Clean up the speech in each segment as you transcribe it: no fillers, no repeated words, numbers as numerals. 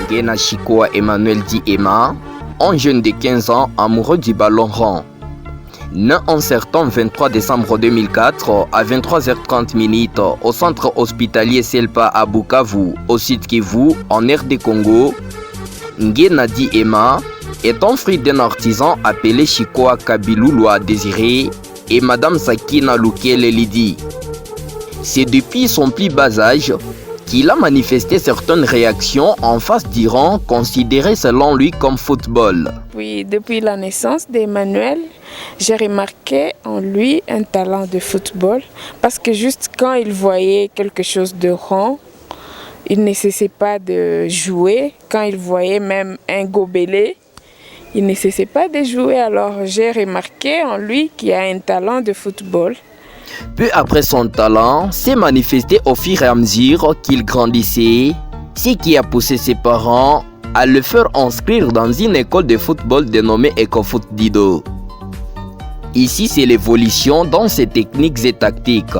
Nguena Chikoa Emmanuel dit Emma, un jeune de 15 ans amoureux du ballon rond. Né en certain 23 décembre 2004 à 23h30 au centre hospitalier Selpa à Bukavu, au Sud Kivu, en RD Congo, Nguena dit Emma est un fruit d'un artisan appelé Chikoa Kabiloulou Désiré et Madame Sakina Lukele Lidi. C'est depuis son plus bas âge qu'il a manifesté certaines réactions en face d'Iran considéré selon lui comme football. Oui, depuis la naissance d'Emmanuel, j'ai remarqué en lui un talent de football parce que juste quand il voyait quelque chose de rond, il ne cessait pas de jouer. Quand il voyait même un gobelet, il ne cessait pas de jouer. Alors j'ai remarqué en lui qu'il a un talent de football. Peu après, son talent s'est manifesté au fur et à mesure qu'il grandissait, ce qui a poussé ses parents à le faire inscrire dans une école de football dénommée EcoFoot Dido. Ici, c'est l'évolution dans ses techniques et tactiques.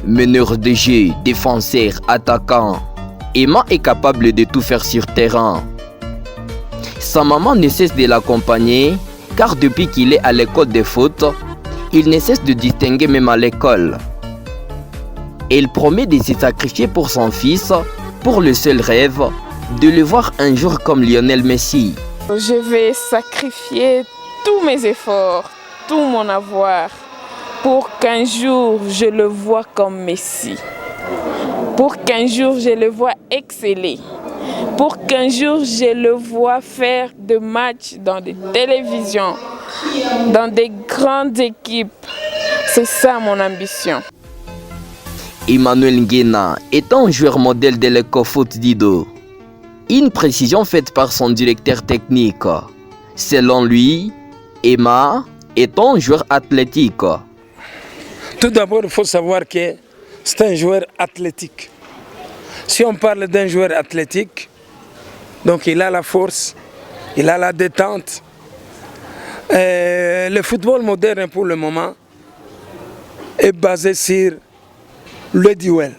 Meneur de jeu, défenseur, attaquant, Emma est capable de tout faire sur terrain. Sa maman ne cesse de l'accompagner car depuis qu'il est à l'école de foot, il ne cesse de distinguer même à l'école. Elle promet de se sacrifier pour son fils, pour le seul rêve de le voir un jour comme Lionel Messi. Je vais sacrifier tous mes efforts, tout mon avoir, pour qu'un jour je le vois comme Messi. Pour qu'un jour je le vois exceller. Pour qu'un jour je le vois faire des matchs dans des télévisions, dans des grandes équipes. C'est ça mon ambition. Emmanuel Nguena est un joueur modèle de l'EcoFoot Dido. Une précision faite par son directeur technique. Selon lui, Emma est un joueur athlétique. Tout d'abord, il faut savoir que c'est un joueur athlétique. Si on parle d'un joueur athlétique, donc il a la force, il a la détente. Le football moderne pour le moment est basé sur le duel.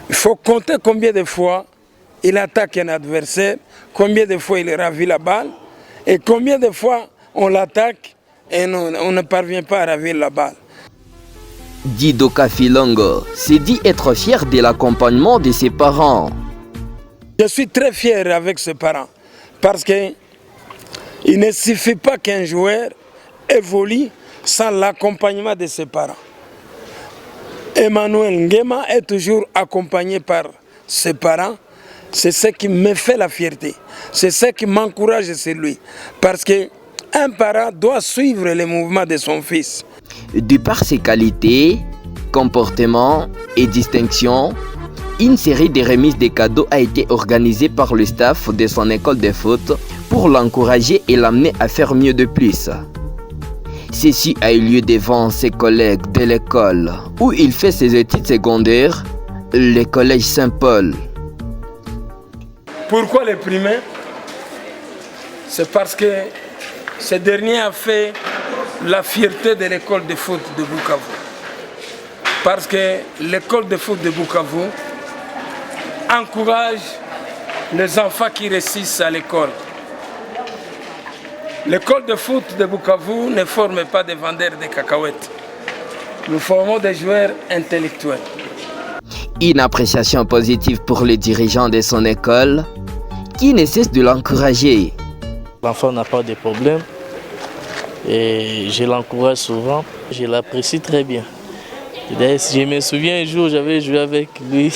Il faut compter combien de fois il attaque un adversaire, combien de fois il ravit la balle et combien de fois on l'attaque et on ne parvient pas à ravir la balle. Dido Kafilongo s'est dit être fier de l'accompagnement de ses parents. Je suis très fier avec ses parents parce qu'il ne suffit pas qu'un joueur évolue sans l'accompagnement de ses parents. Emmanuel Nguena est toujours accompagné par ses parents. C'est ce qui me fait la fierté. C'est ce qui m'encourage sur lui. Parce qu'un parent doit suivre les mouvements de son fils. De par ses qualités, comportements et distinctions, une série de remises de cadeaux a été organisée par le staff de son école de foot pour l'encourager et l'amener à faire mieux de plus. Ceci a eu lieu devant ses collègues de l'école où il fait ses études secondaires, le collège Saint-Paul. Pourquoi les primaires? C'est parce que ce dernier a fait la fierté de l'école de foot de Bukavu. Parce que l'école de foot de Bukavu encourage les enfants qui réussissent à l'école. L'école de foot de Bukavu ne forme pas des vendeurs de cacahuètes. Nous formons des joueurs intellectuels. Une appréciation positive pour les dirigeants de son école qui ne cesse de l'encourager. L'enfant n'a pas de problème et je l'encourage souvent. Je l'apprécie très bien. Je me souviens un jour, j'avais joué avec lui.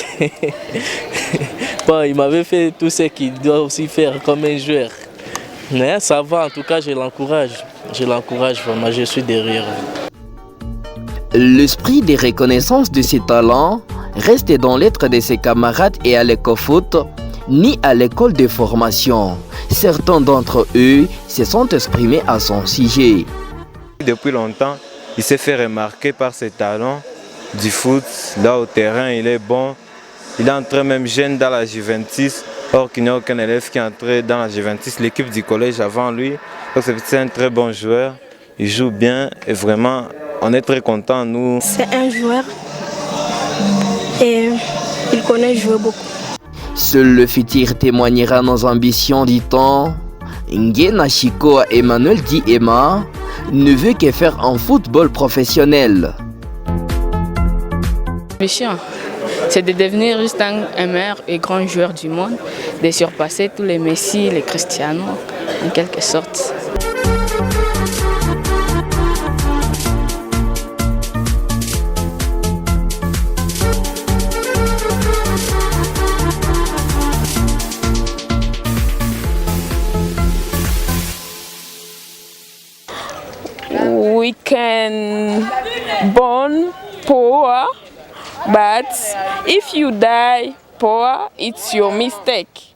Bon, il m'avait fait tout ce qu'il doit aussi faire comme un joueur. Mais ça va, en tout cas, je l'encourage. Je l'encourage vraiment, je suis derrière. L'esprit de reconnaissance de ses talents reste dans l'être de ses camarades et à l'EcoFoot, ni à l'école de formation. Certains d'entre eux se sont exprimés à son sujet. Depuis longtemps, il s'est fait remarquer par ses talents du foot. Là au terrain, il est bon. Il est entré même jeune dans la Juventus. Or qu'il n'y a aucun élève qui est entré dans la Juventus, l'équipe du collège avant lui. Donc c'est un très bon joueur. Il joue bien et vraiment, on est très contents, nous. C'est un joueur et il connaît jouer beaucoup. Seul le futur témoignera nos ambitions, dit-on. Ngena Chikoa Emmanuel Di Emma ne veut que faire un football professionnel. Mission, c'est de devenir juste un meilleur et grand joueur du monde, de surpasser tous les Messi, les Cristiano, en quelque sorte. We can born poor, but if you die poor, it's your mistake.